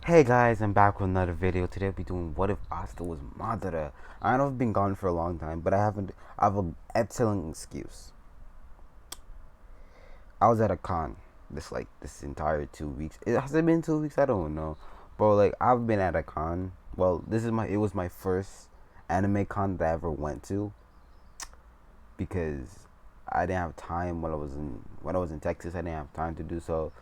Hey guys, I'm back with another video. Today I'll be doing what if Asta was madara. I know I've been gone for a long time, but I have an excellent excuse. I was at a con this entire 2 weeks. Has it been 2 weeks? I don't know. But I've been at a con. Well, it was my first anime con that I ever went to because I didn't have time when I was in Texas. I didn't have time to do so.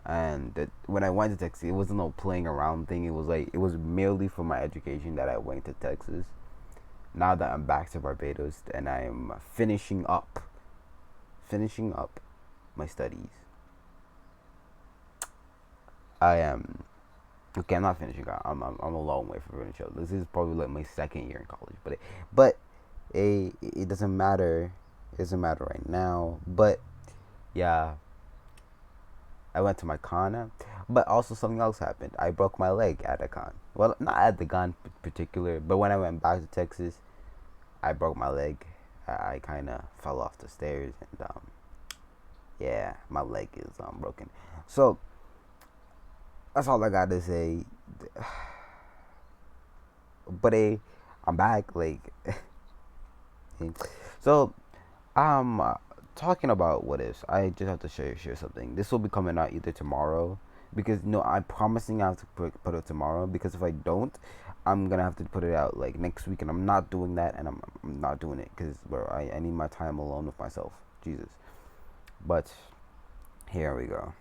And when I went to Texas, it wasn't no playing around thing. It was merely for my education that I went to Texas. Now that I'm back to Barbados and I'm finishing up my studies. I am okay. I'm not finishing. I'm a long way from finishing. This is probably like my second year in college, it doesn't matter. It doesn't matter right now. But yeah, I went to my con, but also something else happened. I broke my leg at a con. Well, not at the con in particular, but when I went back to Texas, I broke my leg. I kind of fell off the stairs, and yeah, my leg is broken. So that's all I got to say. But I'm back. So um, talking about what ifs, I just have to share something. This will be coming out either tomorrow, because no, I'm promising I have to put it tomorrow, because if I don't, I'm gonna have to put it out like next week, and I'm not doing that, and I'm not doing it because bro, I need my time alone with myself. Jesus. But here we go.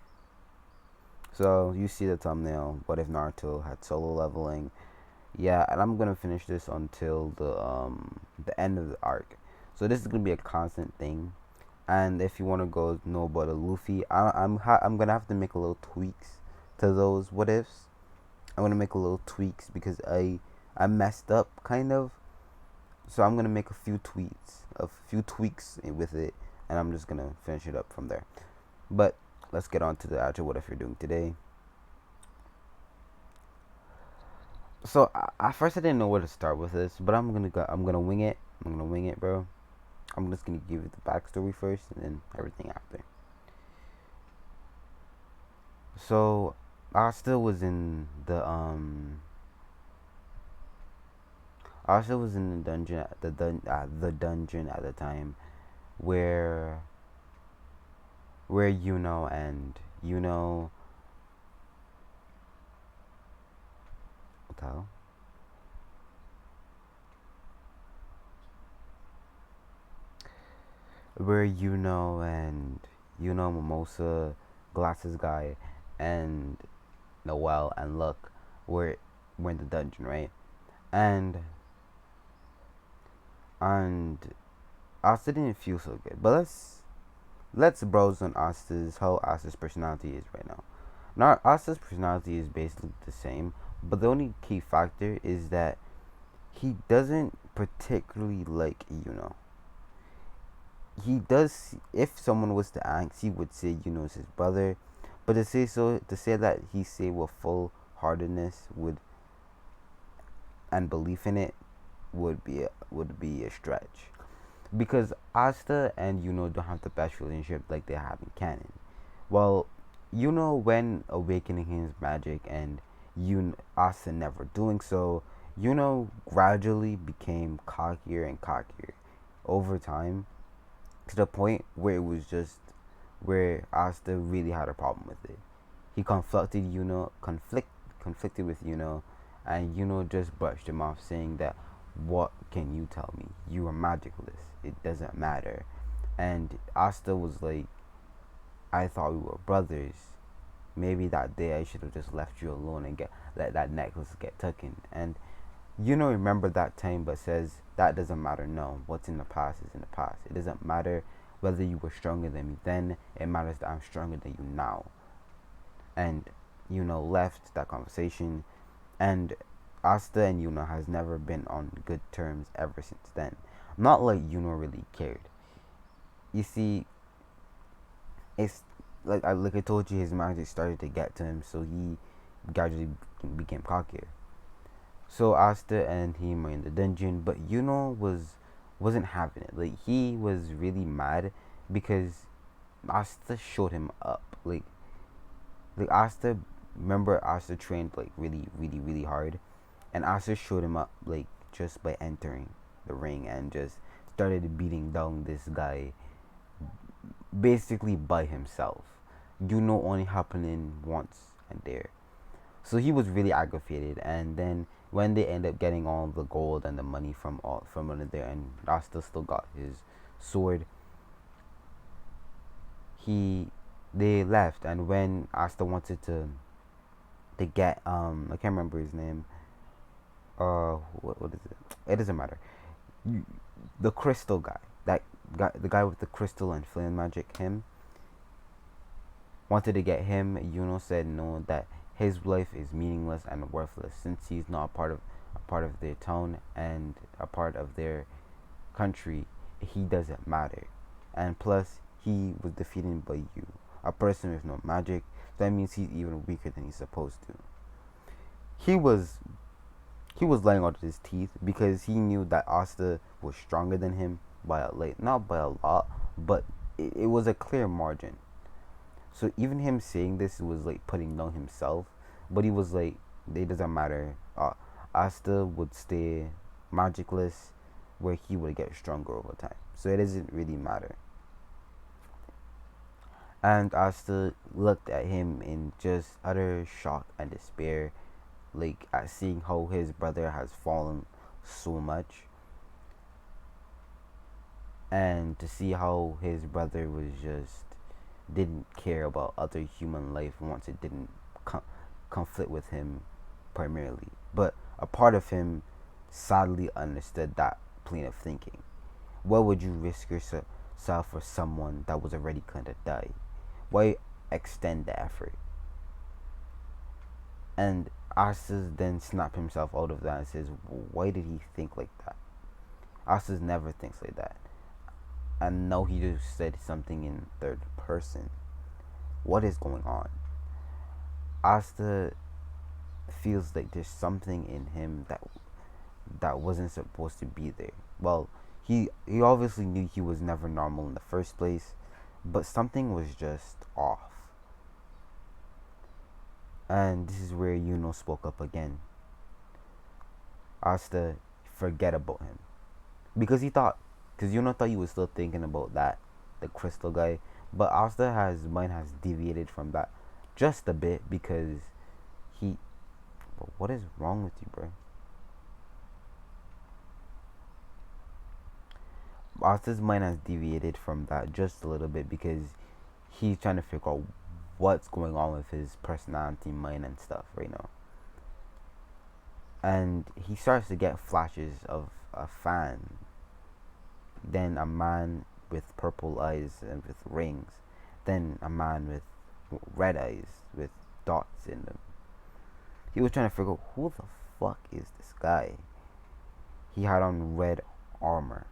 So you see the thumbnail. What if Naruto had solo leveling? Yeah, and I'm gonna finish this until the end of the arc. So this is gonna be a constant thing. And if you want to go know about a Luffy, I'm gonna have to make a little tweaks to those what ifs. I'm gonna make a little tweaks because I messed up kind of. So I'm gonna make a few tweaks with it, and I'm just gonna finish it up from there. But let's get on to the actual what if you're doing today. So at first I didn't know where to start with this, but I'm gonna wing it. I'm gonna wing it, bro. I'm just gonna give you the backstory first, and then everything after. So Asta was in the Asta was in the dungeon at the dungeon at the time where and what the hell? Where and Mimosa, Glasses Guy, and Noel and Luck were in the dungeon, right? And and Asta didn't feel so good. But let's browse on how Asta's personality is right now. Now Asta's personality is basically the same, but the only key factor is that he doesn't particularly like He does. If someone was to ask, he would say is his brother, but to say that he say with full heartedness would and belief in it would be a stretch, because Asta and don't have the best relationship like they have in canon. Well, when awakening his magic and Asta never doing so, gradually became cockier and cockier over time, to the point where it was just where Asta really had a problem with it. He conflicted with and just brushed him off, saying that, "What can you tell me? You are magicless. It doesn't matter." And Asta was like, "I thought we were brothers. Maybe that day I should have just left you alone and let that necklace get taken." And remember that time, but says that doesn't matter. No, what's in the past is in the past. It doesn't matter whether you were stronger than me then. It matters that I'm stronger than you now. And left that conversation, and Asta and has never been on good terms ever since then. Not like really cared. You see, it's like I told you, his magic started to get to him, so he gradually became cockier. So Asta and him were in the dungeon, but wasn't having it. Like, he was really mad because Asta showed him up. Like Asta remember Asta trained like really, really, really hard, and Asta showed him up like just by entering the ring and just started beating down this guy basically by himself. Only happening once and there. So he was really aggravated, and then when they end up getting all the gold and the money from under there, and Asta still got his sword, he they left. And when Asta wanted to get I can't remember his name. What is it? It doesn't matter. The crystal guy, that guy, the guy with the crystal and flame magic, him wanted to get him. Said no, that his life is meaningless and worthless since he's not a part of their town and a part of their country. He doesn't matter, and plus he was defeated by you, a person with no magic. That means he's even weaker than he's supposed to. He was he was lying out of his teeth because he knew that Asta was stronger than him by not by a lot, but it was a clear margin. So even him saying this was like putting down himself, but he was like, it doesn't matter. Asta would stay magicless, where he would get stronger over time. So it doesn't really matter. And Asta looked at him in just utter shock and despair, like at seeing how his brother has fallen so much, and to see how his brother was just didn't care about other human life once it didn't conflict with him primarily. But a part of him sadly understood that plane of thinking. Why would you risk yourself for someone that was already gonna die? Why extend the effort? And Astas then snapped himself out of that and says, why did he think like that? Astas never thinks like that. And now he just said something in third person. What is going on? Asta feels like there's something in him that wasn't supposed to be there. Well, he obviously knew he was never normal in the first place, but something was just off. And this is where spoke up again. Asta forget about him because thought he was still thinking about the crystal guy, but Asta mind has deviated from that just a bit because he. But what is wrong with you, bro? Asta's mind has deviated from that just a little bit because he's trying to figure out what's going on with his personality, mind, and stuff right now. And he starts to get flashes of a fan, then a man with purple eyes and with rings, then a man with red eyes with dots in them. He was trying to figure out who the fuck is this guy. He had on red armor,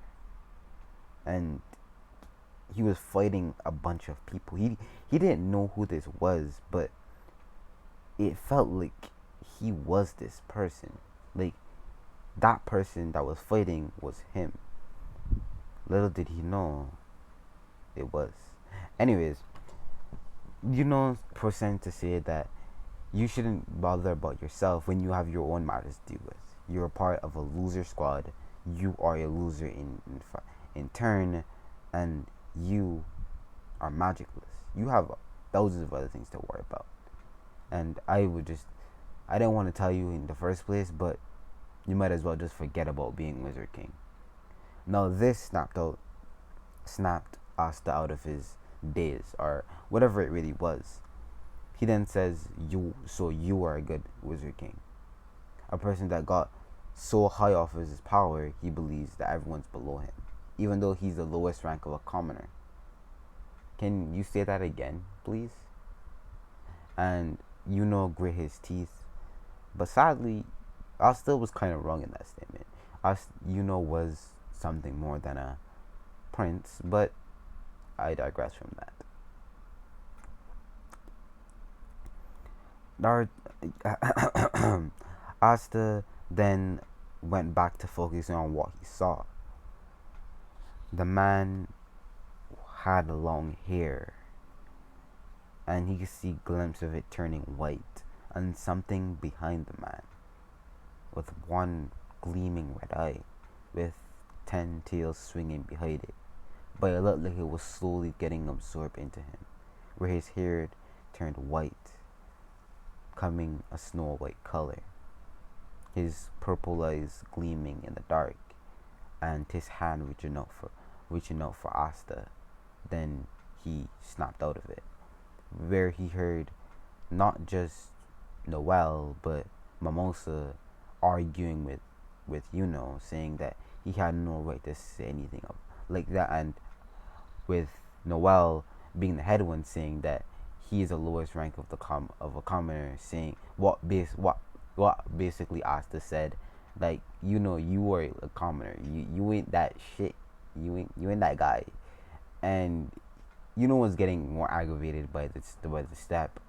and he was fighting a bunch of people. He didn't know who this was, but it felt like he was this person. Like that person that was fighting was him. Little did he know it was. Anyways, percent to say that you shouldn't bother about yourself when you have your own matters to deal with. You're a part of a loser squad. You are a loser in turn, and you are magicless. You have thousands of other things to worry about. And I didn't want to tell you in the first place, but you might as well just forget about being Wizard King. Now this snapped Asta out of his daze, or whatever it really was. He then says, you are a good Wizard King. A person that got so high off of his power, he believes that everyone's below him, even though he's the lowest rank of a commoner. Can you say that again, please? And grit his teeth. But sadly, Asta was kind of wrong in that statement. Was something more than a prince, but I digress from that. Asta then went back to focusing on what he saw. The man had long hair, and he could see glimpses of it turning white, and something behind the man, with one gleaming red eye, with 10 tails swinging behind it. But it looked like it was slowly getting absorbed into him, where his hair turned white, becoming a snow white color, his purple eyes gleaming in the dark, and his hand reaching out for Asta. Then he snapped out of it, where he heard not just Noel but Mimosa arguing with saying that he had no right to say anything of like that, and with Noel being the head one saying that he is the lowest rank of a commoner, saying what basically Asta said, like you are a commoner, you ain't that shit, you ain't that guy, and was getting more aggravated by the step,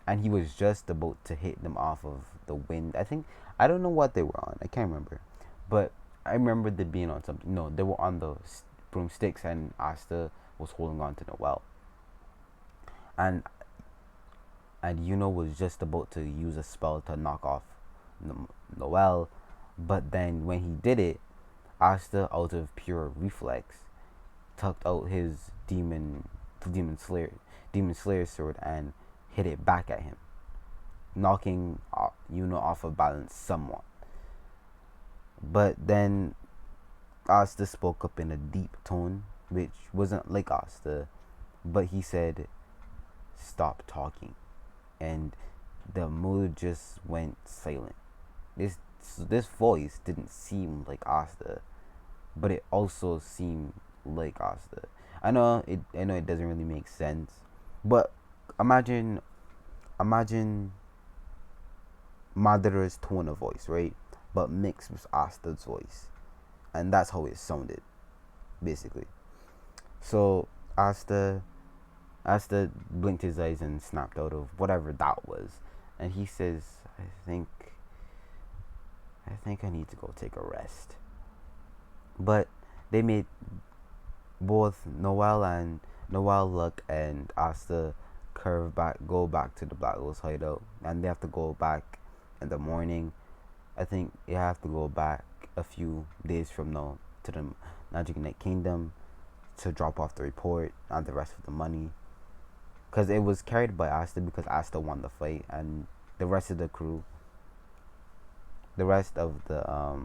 and he was just about to hit them off of the wind. I don't know what they were on. I can't remember, but I remember they being on something. No, they were on the broomsticks, and Asta was holding on to Noel, and was just about to use a spell to knock off Noel, but then when he did it, Asta, out of pure reflex, tucked out his demon slayer sword and hit it back at him, knocking off of balance somewhat. But then Asta spoke up in a deep tone, which wasn't like Asta, but he said, "Stop talking," and the mood just went silent. This voice didn't seem like Asta, but it also seemed like Asta. I know it doesn't really make sense, but imagine Madara's tone of voice, right? But mixed with Asta's voice, and that's how it sounded, basically. So Asta blinked his eyes and snapped out of whatever that was, and he says, I think I need to go take a rest." But they made both Noel Luck and Asta go back to the Black Ghost hideout, and they have to go back in the morning. I think they have to go back a few days from now to the Magic Knight Kingdom to drop off the report and the rest of the money, because it was carried by Asta, because Asta won the fight, and the rest of the crew, the rest of the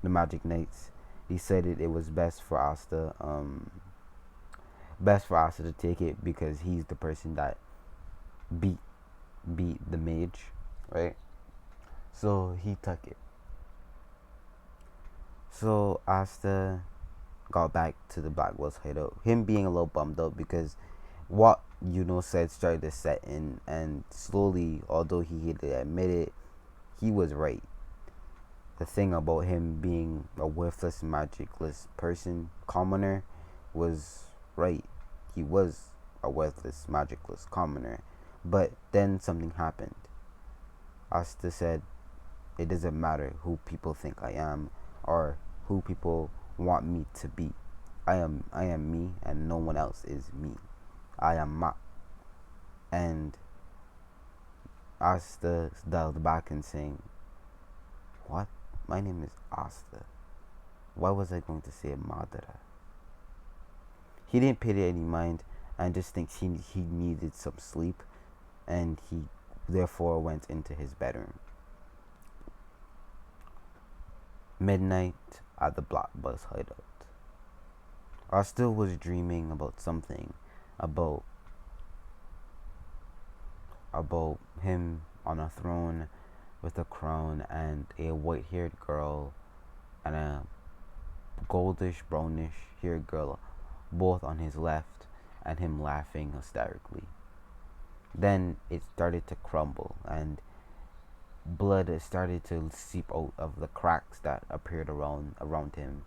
Magic Knights, decided it was best for Asta to take it, because he's the person that beat the mage, right? So he took it. So Asta got back to the Black Wolf's hideout, him being a little bummed out because what said started to set in, and slowly, although he had to admit it, he was right. The thing about him being a worthless, magicless person, commoner, was right. He was a worthless, magicless commoner. But then something happened. Asta said, "It doesn't matter who people think I am, or who people want me to be. I am me, and no one else is me. I am Ma." And Asta dialed back and saying, "What? My name is Asta. Why was I going to say Madara?" He didn't pay it any mind, and just thinks he needed some sleep, and he therefore went into his bedroom. Midnight at the Black Bus hideout. Asta was dreaming about something, about him on a throne with a crown and a white-haired girl and a goldish brownish haired girl both on his left, and him laughing hysterically. Then it started to crumble, and blood started to seep out of the cracks that appeared around him,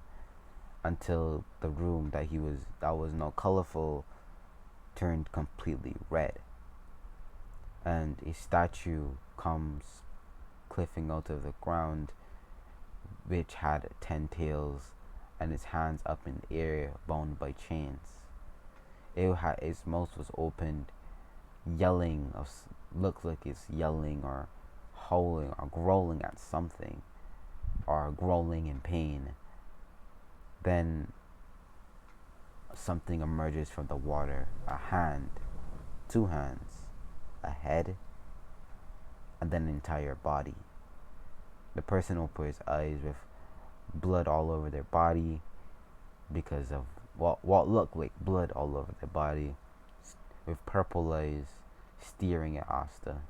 until the room that was now colorful turned completely red, and a statue comes cliffing out of the ground, which had 10 tails and its hands up in the air, bound by chains. Its mouth was opened, yelling, looks like it's yelling or howling or growling at something, or growling in pain. Then something emerges from the water, a hand, two hands, a head, and then an entire body. The person opens his eyes with blood all over their body because of what looked like blood all over their body, with purple eyes staring at Asta.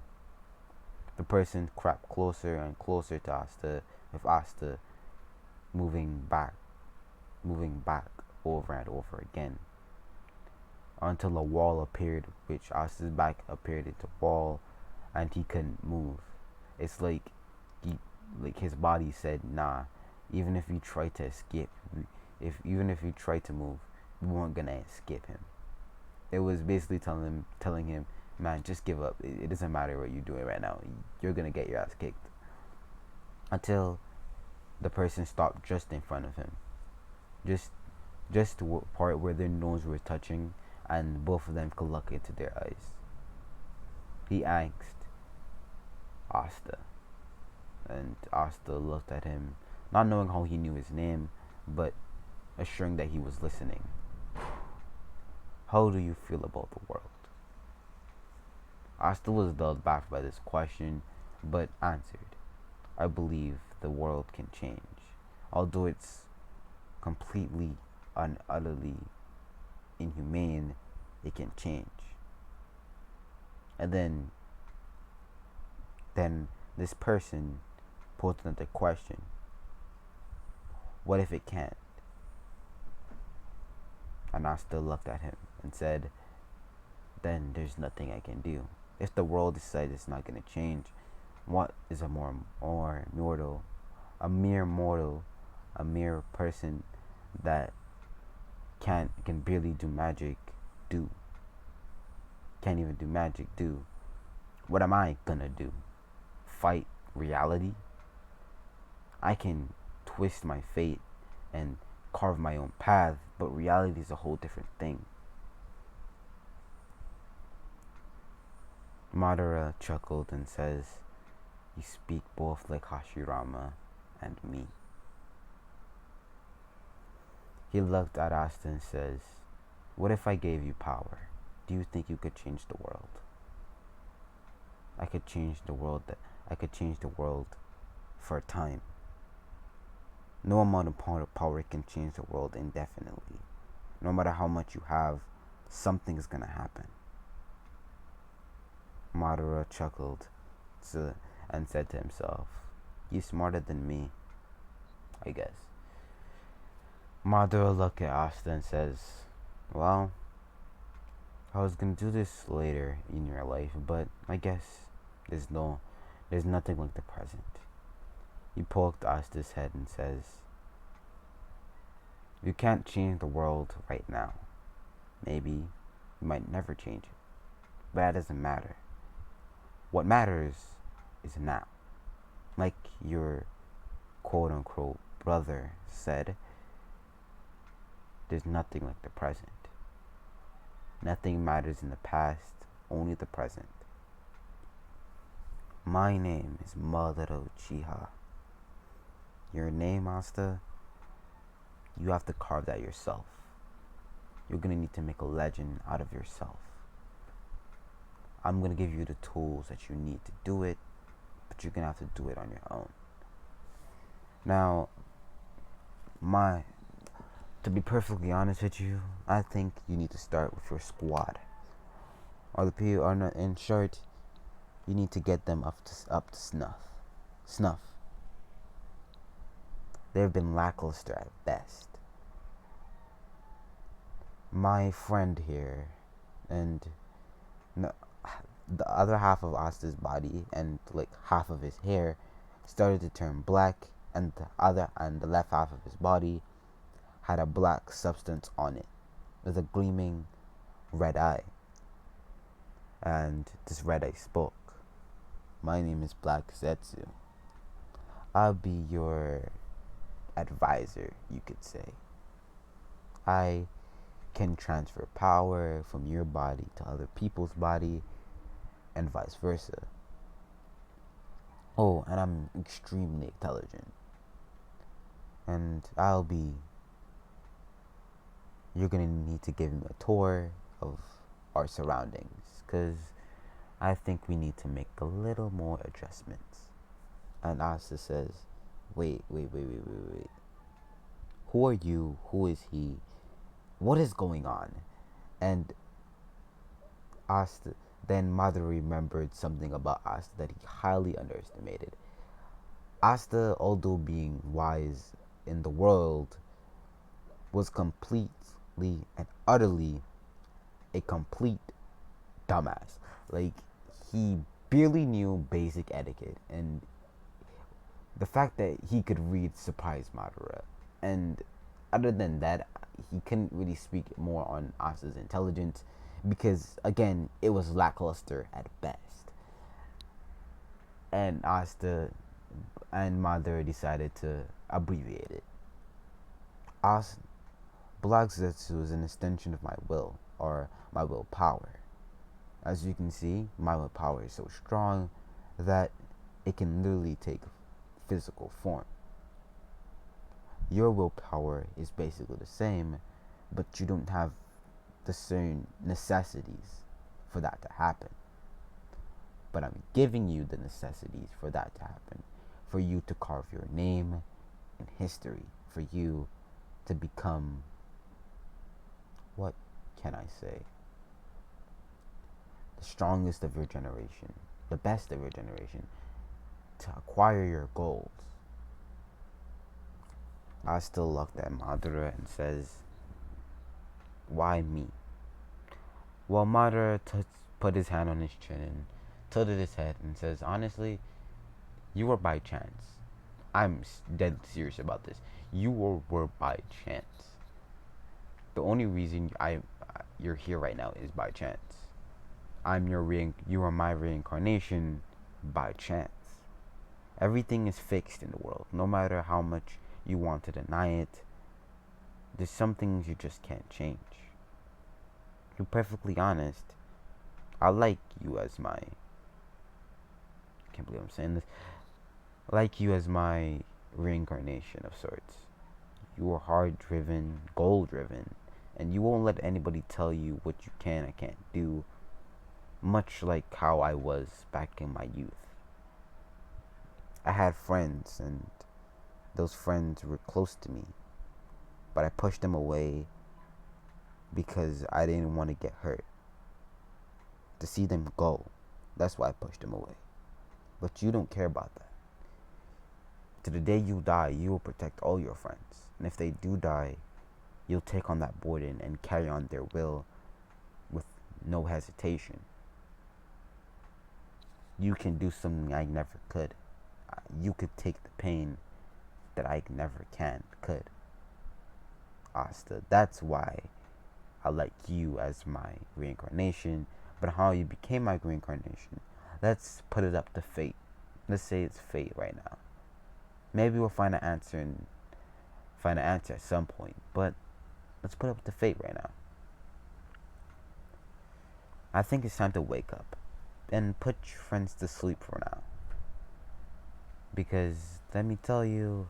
The person crept closer and closer to Asta, with Asta moving back over and over again, until a wall appeared, which Asta's back appeared into a wall, and he couldn't move. It's like his body said, "Nah, even if you try to escape, even if you try to move, we weren't gonna escape him." It was basically telling him, "Man, just give up. It doesn't matter what you're doing right now. You're gonna get your ass kicked." Until the person stopped just in front of him, just the part where their nose were touching, and both of them could look into their eyes. He asked Asta, and Asta looked at him, not knowing how he knew his name, but assuring that he was listening. "How do you feel about the world?" Asta was dulled back by this question, but answered, "I believe the world can change. Although it's completely and utterly inhumane, it can change." And then this person posed another question. "What if it can't?" And Asta looked at him and said, "Then there's nothing I can do. If the world decides it's not going to change, what is a mere mortal, a mere person that can barely do magic do? Can't even do magic do? What am I gonna do? Fight reality? I can twist my fate and carve my own path, but reality is a whole different thing." Madara chuckled and says, "You speak both like Hashirama and me." He looked at Asta and says, "What if I gave you power? Do you think you could change the world?" I could change the world for a time. No amount of power can change the world indefinitely. No matter how much you have, something is gonna happen. Madara chuckled and said to himself, "You smarter than me, I guess." Madara looked at Asta and says, "Well, I was gonna do this later in your life, but I guess there's nothing like the present." He poked Asta's head and says, "You can't change the world right now. Maybe you might never change it, but that doesn't matter. What matters is now. Like your quote unquote brother said, there's nothing like the present. Nothing matters in the past, only the present. My name is Madara Uchiha. Your name, Asta, you have to carve that yourself. You're gonna need to make a legend out of yourself. I'm gonna give you the tools that you need to do it, but you're gonna have to do it on your own." Now, to be perfectly honest with you, I think you need to start with your squad. Or the people are not in short, you need to get them up to snuff. They've been lackluster at best. My friend here, and the other half of Asta's body and like half of his hair started to turn black, and the left half of his body had a black substance on it with a gleaming red eye. And this red eye spoke. "My name is Black Zetsu. I'll be your advisor, you could say. I can transfer power from your body to other people's body and vice versa. Oh, and I'm extremely intelligent. And you're gonna need to give me a tour of our surroundings, because I think we need to make a little more adjustments. And Asta says, wait. Who are you? Who is he? What is going on? And Asta, then Mother remembered something about Asta that he highly underestimated. Asta, although being wise in the world, was completely and utterly a complete dumbass. Like, he barely knew basic etiquette, and the fact that he could read surprised Madara. And other than that, he couldn't really speak more on Asta's intelligence because, again, it was lackluster at best. And Asta and Madara decided to abbreviate it. Asta, Black Zetsu is an extension of my will, or my willpower. As you can see, my willpower is so strong that it can literally take physical form. Your willpower is basically the same, but you don't have the certain necessities for that to happen. But I'm giving you the necessities for that to happen, for you to carve your name in history, for you to become, what can I say, the strongest of your generation, the best of your generation, to acquire your goals. I still looked at Madara and says, why me? Well, Madara put his hand on his chin and tilted his head and says, honestly, you were by chance. I'm dead serious about this. You were by chance. The only reason you're here right now is by chance. You are my reincarnation by chance. Everything is fixed in the world, no matter how much you want to deny it. There's some things you just can't change. To be perfectly honest, I like you as my, I can't believe I'm saying this, I like you as my reincarnation of sorts. You are hard driven, goal driven, and you won't let anybody tell you what you can and can't do, much like how I was back in my youth. I had friends, and those friends were close to me, but I pushed them away because I didn't want to get hurt. To see them go, that's why I pushed them away. But you don't care about that. To the day you die, you will protect all your friends. And if they do die, you'll take on that burden and carry on their will with no hesitation. You can do something I never could. You could take the pain that I never could. Asta, that's why I like you as my reincarnation. But how you became my reincarnation, let's put it up to fate. Let's say it's fate right now. Maybe we'll find an answer at some point, but let's put it up to fate right now. I think it's time to wake up and put your friends to sleep for now. Because let me tell you,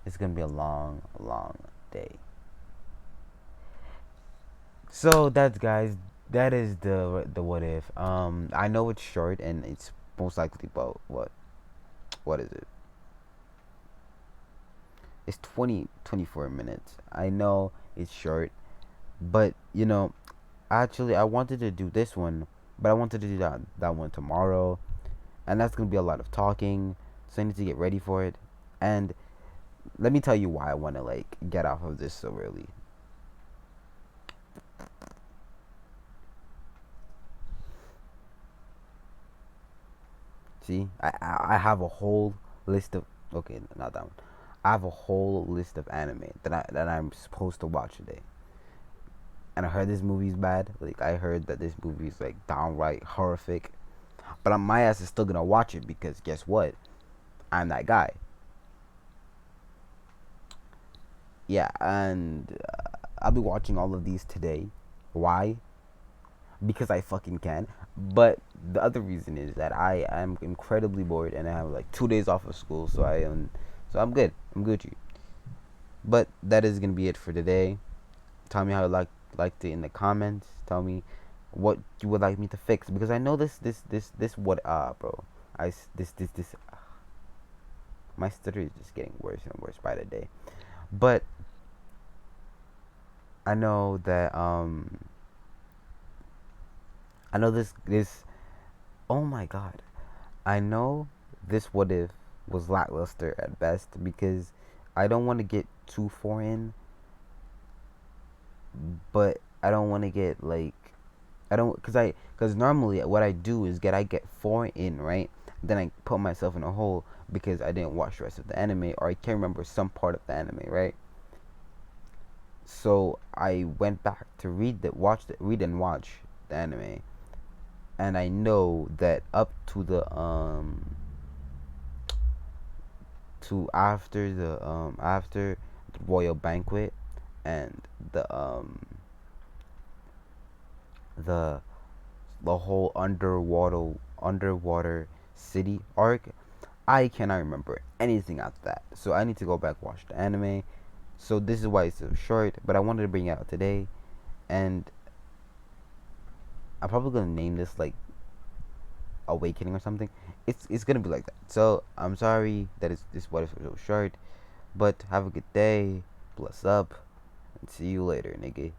it's gonna be a long, long day. So that's, guys, that is the what if. I know it's short and it's most likely about what is it? It's 24 minutes. I know it's short, but actually I wanted to do this one, but I wanted to do that one tomorrow, and that's gonna be a lot of talking, so I need to get ready for it. And let me tell you why I want to get off of this so early. See, I have a whole list of, okay, not that one. I have a whole list of anime that I'm supposed to watch today. And I heard this movie's bad. I heard that this movie's downright horrific. But my ass is still gonna watch it because guess what? I'm that guy. Yeah, and I'll be watching all of these today. Why? because I fucking can. But the other reason is that I am incredibly bored and I have like 2 days off of school, so I'm good. I'm Gucci. But that is gonna be it for today. Tell me how you liked it in the comments. Tell me what you would like me to fix, because I know this what bro. This my stutter is just getting worse and worse by the day. But I know that I know this oh my god. I know this what if was lackluster at best, because I don't want to get too foreign, but I don't want to get like I don't because normally what I do is I get four in, right, then I put myself in a hole because I didn't watch the rest of the anime, or I can't remember some part of the anime, right? So I went back to read and watch the anime, and I know that up to the to after the royal banquet and the the whole underwater city arc, I cannot remember anything after that. So I need to go back watch the anime. So this is why it's so short, but I wanted to bring it out today, and I'm probably gonna name this like Awakening or something. It's gonna be like that. So I'm sorry that this what is so short, but have a good day. Bless up, and see you later, nigga.